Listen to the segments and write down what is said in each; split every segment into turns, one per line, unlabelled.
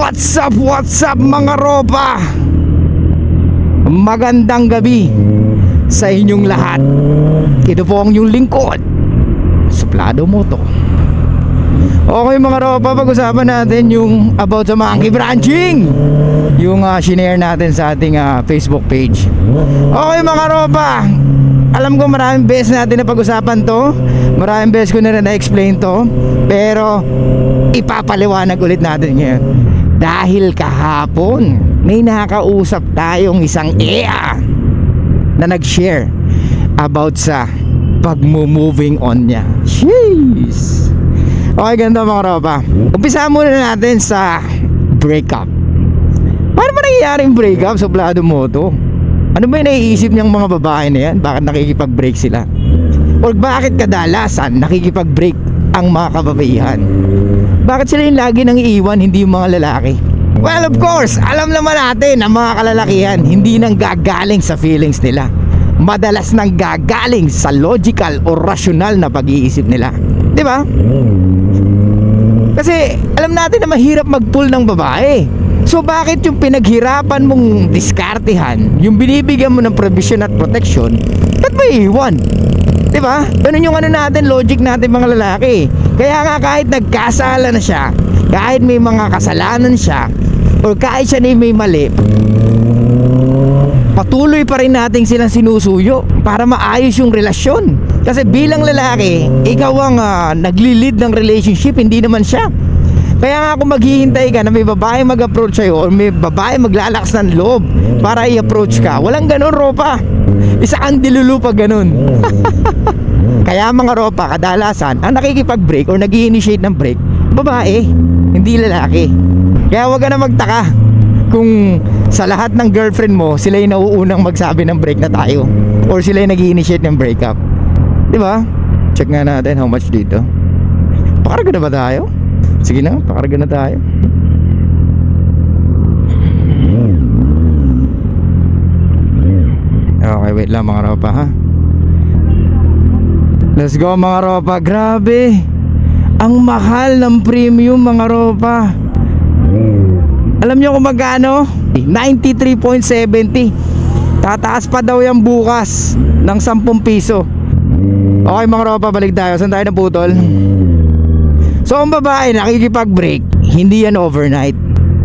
What's up mga ropa? Magandang gabi sa inyong lahat. Ito po ang inyong lingkod, Suplado Moto. Okay mga ropa, pag-usapan natin yung about sa monkey branching, yung shinare natin sa ating Facebook page. Okay mga ropa, alam ko maraming beses natin na pag-usapan to, maraming beses ko na rin na-explain to, pero ipapaliwanag ulit natin ngayon. Dahil kahapon may nakakausap tayong isang EA na nag-share about sa pag-moving on niya. Jeez. Okay, ganda mga ropa. Umpisa muna natin sa breakup. Paano ba nangyayaring breakup sa Suplado Moto? Ano ba yung naiisip niyang mga babae na yan? Bakit nakikipag-break sila? Or bakit kadalasan nakikipag-break ang mga kababaihan? Bakit sila yung lagi nang iiwan, hindi yung mga lalaki? Well, of course, alam naman natin na mga kalalakihan hindi nang gagaling sa feelings nila. Madalas nang gagaling sa logical o rational na pag-iisip nila. Di ba? Kasi alam natin na mahirap mag-pull ng babae. So bakit yung pinaghirapan mong diskartehan, yung binibigyan mo ng provision at protection, ba't ba iiwan? Diba? Ganun yung ano natin, logic natin mga lalaki. Kaya nga kahit nagkasala na siya, kahit may mga kasalanan siya, or kahit siya na may mali, patuloy pa rin natin silang sinusuyo para maayos yung relasyon. Kasi bilang lalaki, ikaw ang nagli-lead ng relationship, hindi naman siya. Kaya nga kung maghihintay ka na may babae mag-approach sa'yo or may babae maglalakas ng loob para i-approach ka, walang ganun, ropa. Isa kang dilulu pag ganun. Kaya mga ropa, kadalasan ang nakikipag-break or nag-i-initiate ng break, babae, hindi lalaki. Kaya wag ka na magtaka kung sa lahat ng girlfriend mo, sila yung nauunang magsabi ng break na tayo, or sila yung nag-i-initiate ng breakup. Diba? Check nga natin how much dito. Pakarga na ba tayo? Sige na, pakarga na tayo. Okay, wait lang mga ropa ha. Let's go mga ropa. Grabe, ang mahal ng premium mga ropa. Alam nyo kung magkano? 93.70. Tataas pa daw yan bukas ng 10 piso. Okay mga ropa, balik tayo. Saan tayo naputol? So ang babae nakikipag-break, hindi yan overnight.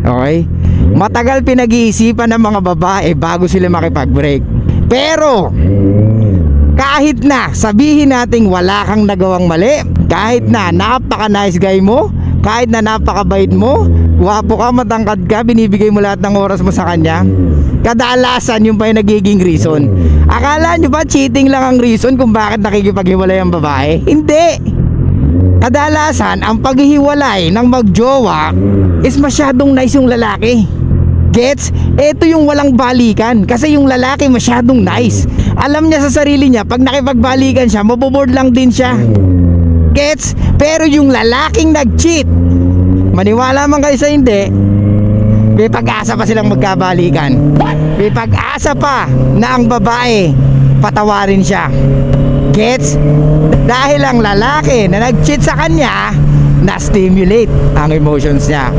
Okay? Matagal pinag-iisipan ng mga babae bago sila makipag-break. Pero kahit na sabihin nating wala kang nagawang mali, kahit na napaka-nice guy mo, kahit na napakabait mo, gwapo ka, matangkad ka, binibigay mo lahat ng oras mo sa kanya, kadalasan yung pa yung nagiging reason. Akala nyo ba cheating lang ang reason kung bakit nakikipaghiwalay ang babae? Hindi. Kadalasan ang paghihiwalay ng magjowa is masyadong nice yung lalaki. Gets? Ito yung walang balikan. Kasi yung lalaki masyadong nice. Alam niya sa sarili niya, pag nakipagbalikan siya, maboboard lang din siya. Gets? Pero yung lalaking nag-cheat, maniwala man kayo sa hindi, may pag-asa pa silang magkabalikan. May pag-asa pa na ang babae patawarin siya. Gets? Dahil ang lalaki na nag-cheat sa kanya, na-stimulate ang emotions niya.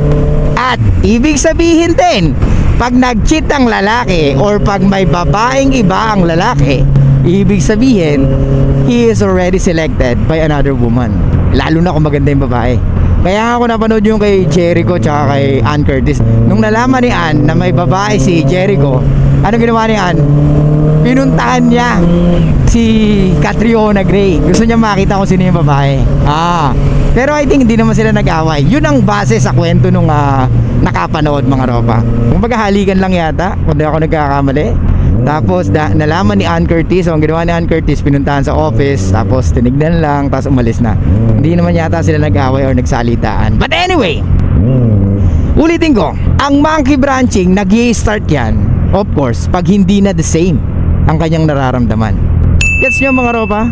At ibig sabihin din, pag nag-cheat ang lalaki or pag may babaeng iba ang lalaki, ibig sabihin, he is already selected by another woman. Lalo na kung maganda yung babae. Kaya ako napanood yung kay Jericho tsaka kay Ann Curtis. Nung nalaman ni Ann na may babae si Jericho, ano ginawa ni Ann? Pinuntahan niya si Catriona Gray. Gusto niya makita kung sino yung babae. Pero I think hindi naman sila nag-away. Yun ang base sa kwento nung nakapanood mga ropa. Kung maghahalikan lang yata, kung di ako nagkakamali. Tapos nalaman ni Ann Curtis, so ang ginawa ni Ann Curtis, pinuntahan sa office, tapos tinignan lang, tapos umalis na. Hindi naman yata sila nag-away or nagsalitaan. But anyway, ulitin ko, ang monkey branching, nag-i-start yan, of course, pag hindi na the same ang kanyang nararamdaman. Gets nyo mga ropa?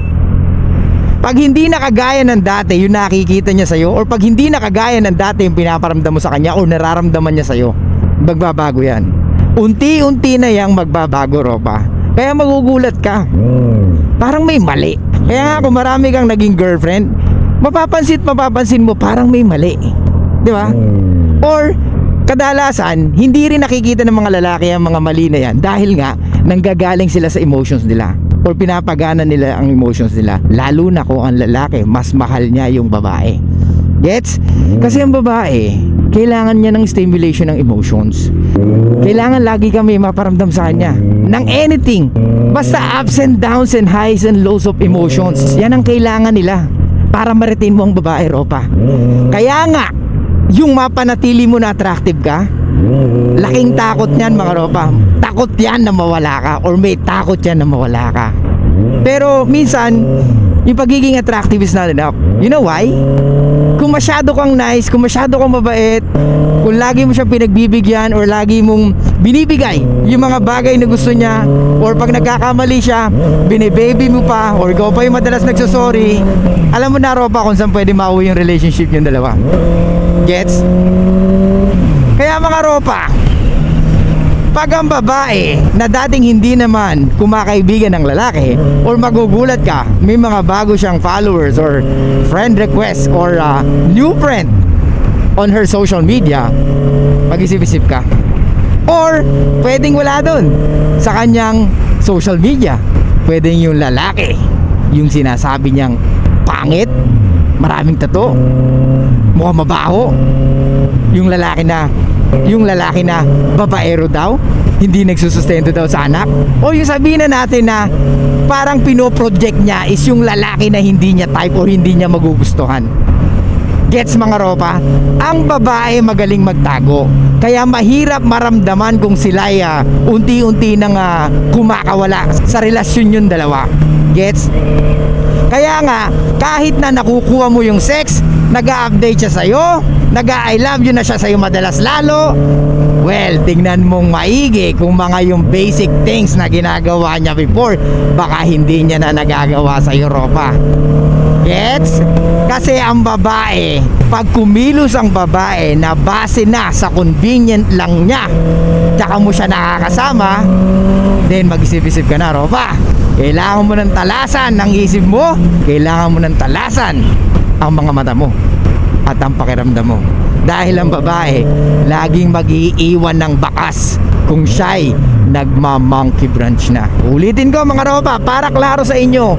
Pag hindi nakagaya ng dati yung nakikita niya sa'yo, or pag hindi nakagaya ng dati yung pinaparamdam mo sa kanya or nararamdaman niya sa'yo, magbabago yan. Unti-unti na yang magbabago, ropa. Kaya magugulat ka, parang may mali. Kaya nga kung marami kang naging girlfriend, mapapansin mo parang may mali, di ba? Or kadalasan, hindi rin nakikita ng mga lalaki ang mga mali na yan dahil nga nanggagaling sila sa emotions nila or pinapagana nila ang emotions nila, lalo na kung ang lalaki mas mahal niya yung babae. Gets? Kasi ang babae, kailangan niya ng stimulation ng emotions. Kailangan lagi kami maparamdam sa kanya ng anything. Basta ups and downs and highs and lows of emotions. Yan ang kailangan nila para ma-retain mo ang babae, Ropa. Kaya nga, yung mapanatili mo na attractive ka, laking takot niyan, mga Ropa. Takot yan na mawala ka, or may takot yan na mawala ka. Pero minsan, yung pagiging attractive is not enough. You know why? Kung masyado kang nice, kung masyado kang mabait, kung lagi mo siya pinagbibigyan or lagi mong binibigay yung mga bagay na gusto niya, or pag nagkakamali siya, binibaby mo pa, or ikaw pa yung madalas nagsasorry, alam mo na, Ropa, kung saan pwede mauwi yung relationship yung dalawa. Gets? Kaya mga Ropa, pag ang babae na dating hindi naman kumakaibigan ng lalaki, or magugulat ka, may mga bago siyang followers or friend request or new friend on her social media, mag-isip-isip ka. Or pwedeng wala dun sa kanyang social media, pwedeng yung lalaki yung sinasabi niyang pangit, maraming tato, mukhang mabaho, yung lalaki na babaero daw, hindi nagsusustento daw sa anak, o yung sabihin na natin na parang pinoproject niya is yung lalaki na hindi niya type o hindi niya magugustuhan. Gets, mga Ropa? Ang babae magaling magtago, kaya mahirap maramdaman kung sila unti-unti nang kumakawala sa relasyon yung dalawa. Gets? Kaya nga, kahit na nakukuha mo yung sex, nag-a-update siya sa'yo, nag-I love you na siya sa'yo madalas lalo, well, tingnan mong maigi kung mga yung basic things na ginagawa niya before, baka hindi niya na nagagawa sa Europa. Gets? Kasi ang babae, pag kumilos ang babae na base na sa convenient lang niya, tsaka mo siya nakakasama, then mag-isip-isip ka na, Ropa. Kailangan mo ng talasan ng isip mo, kailangan mo ng talasan ang mga mata mo at ang pakiramdam mo. Dahil ang babae laging mag-iiwan ng bakas kung siya'y nagma-monkey branch na. Ulitin ko, mga Ropa, para klaro sa inyo,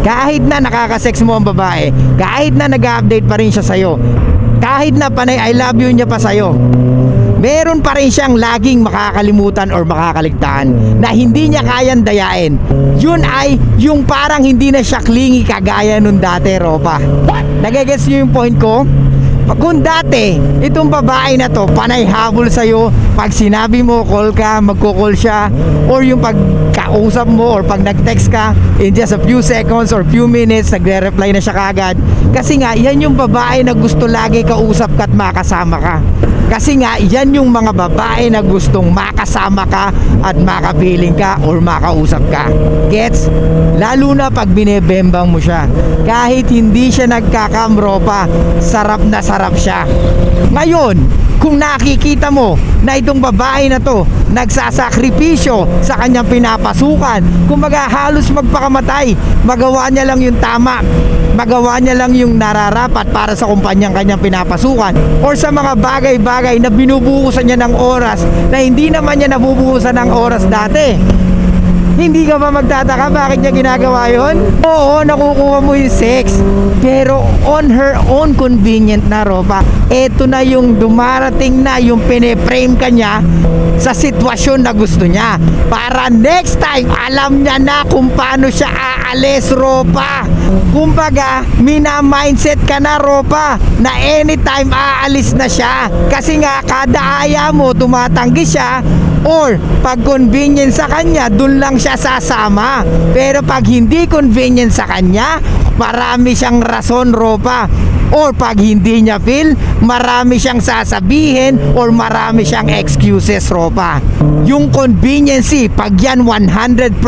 kahit na nakakasex mo ang babae, kahit na nag-update pa rin siya sa'yo, kahit na panay I love you niya pa sa'yo, meron pa rin siyang laging makakalimutan or makakaligtaan na hindi niya kayang dayain. Yun ay yung parang hindi na siya clingy kagaya nung dati, Ropa. Nagigets niyo yung point ko? Kung dati, itong babae na to panay habol sa'yo, pag sinabi mo call ka, magko-call siya, or yung pagkausap mo or pag nag-text ka, in just a few seconds or few minutes nagre-reply na siya kagad. Kasi nga, yan yung babae na gusto lagi kausap ka at makasama ka. Kasi nga, yan yung mga babae na gustong makasama ka at makapiling ka or makausap ka. Gets? Lalo na pag binebembang mo siya. Kahit hindi siya nagkakamropa, sarap na sarap siya. Ngayon, kung nakikita mo na itong babae na to nagsasakripisyo sa kanyang pinapasukan, kumbaga halos magpakamatay, magawa niya lang yung tama, magawa niya lang yung nararapat para sa kumpanyang kanyang pinapasukan, or sa mga bagay-bagay na binubuhusan niya ng oras na hindi naman niya nabubuhusan ng oras dati. Hindi ka ba magtataka bakit niya ginagawa yon? Oo, nakukuha mo yung sex, pero on her own convenient na, Ropa. Eto na yung dumarating na yung pine-frame ka niya sa sitwasyon na gusto niya, para next time alam niya na kung paano siya aalis, Ropa. Kumbaga, mina-mindset ka na, Ropa, na anytime aalis na siya. Kasi nga, kada aya mo tumatanggi siya, or pag convenient sa kanya, dun lang siya sasama. Pero pag hindi convenient sa kanya, marami siyang rason, Ropa. Or pag hindi niya feel, marami siyang sasabihin or marami siyang excuses, Ropa. Yung conveniency, pag yan 100%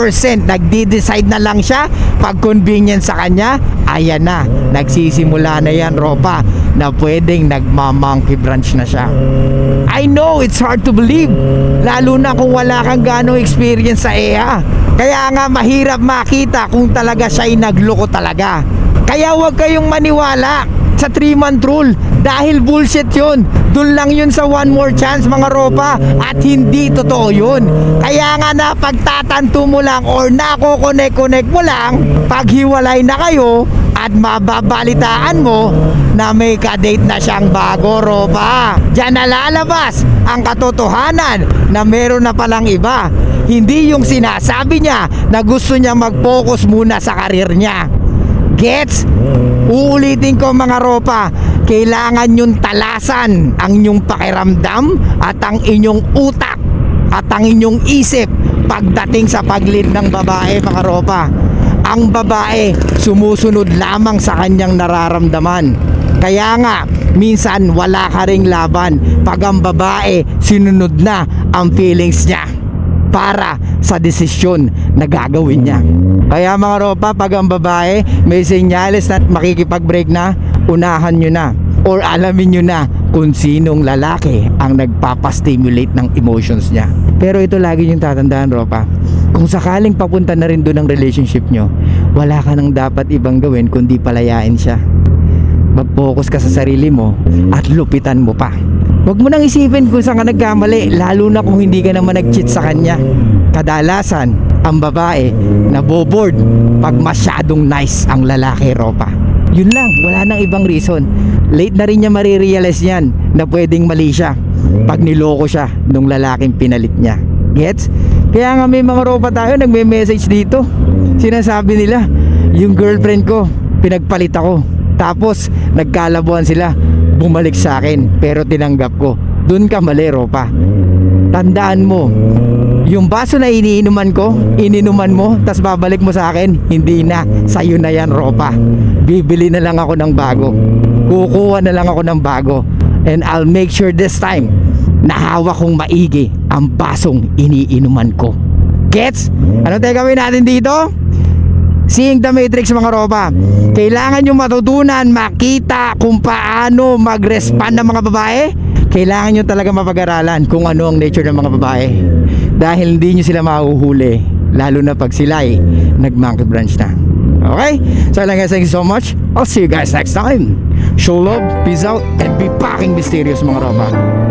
nagdi-decide na lang siya, pag convenient sa kanya, ayan na, nagsisimula na yan, Ropa, na pwedeng nagma-monkey branch na siya. I know it's hard to believe, lalo na kung wala kang ganong experience sa EA. Kaya nga mahirap makita kung talaga siya'y nagloko talaga. Kaya huwag kayong maniwala sa 3-month rule dahil bullshit yun. Doon lang yun sa one more chance mga ropa at hindi totoo yun. Kaya nga na pagtatanto mo lang or nako-connect mo lang paghiwalay na kayo at mababalitaan mo na may ka-date na siyang bago ropa. Diyan na lalabas ang katotohanan na meron na palang iba. Hindi yung sinasabi niya na gusto niya mag-focus muna sa karir niya. Gets? Uulitin ko mga ropa, kailangan yung talasan ang inyong pakiramdam at ang inyong utak at ang inyong isip pagdating sa pag-lead ng babae mga ropa. Ang babae sumusunod lamang sa kanyang nararamdaman. Kaya nga, minsan wala ka ring laban pag ang babae sinunod na ang feelings niya para sa desisyon na gagawin niya. Kaya mga ropa, pag ang babae may senyales na makikipag-break na, unahan nyo na or alamin nyo na kung sinong lalaki ang nagpapastimulate ng emotions niya. Pero ito lagi yung tatandaan ropa, kung sakaling papunta na rin doon ang relationship nyo, wala ka nang dapat ibang gawin kundi palayain siya. Mag-focus ka sa sarili mo at lupitan mo pa. Huwag mo nang isipin kung saan ka nagkamali, lalo na kung hindi ka naman nag-cheat sa kanya. Kadalasan, ang babae naboboard pag masyadong nice ang lalaki ropa. Yun lang, wala nang ibang reason. Late na rin niya marirealize yan na pwedeng mali siya pag niloko siya nung lalaking pinalit niya. Gets? Kaya nga may mga ropa tayo nagme-message dito. Sinasabi nila, yung girlfriend ko, pinagpalit ako. Tapos, nagkalabuan sila. Bumalik sa akin, pero tinanggap ko. Doon ka mali, ropa. Tandaan mo, yung baso na iniinuman ko, ininuman mo, tas babalik mo sa akin, hindi na, sa'yo na yan, ropa. Bibili na lang ako ng bago. Kukuha na lang ako ng bago. And I'll make sure this time na hawak kong maigi ang basong iniinuman ko. Gets? Ano tayo gawin natin dito? Seeing the Matrix mga ropa. Kailangan nyo matutunan, makita kung paano mag-respond ng mga babae. Kailangan nyo talaga mapag-aralan kung ano ang nature ng mga babae. Dahil hindi nyo sila mahuhuli, lalo na pag sila ay nag-monkey branch na. Okay? So lang guys, thank you so much. I'll see you guys next time. Show love, peace out, and be fucking mysterious mga ropa.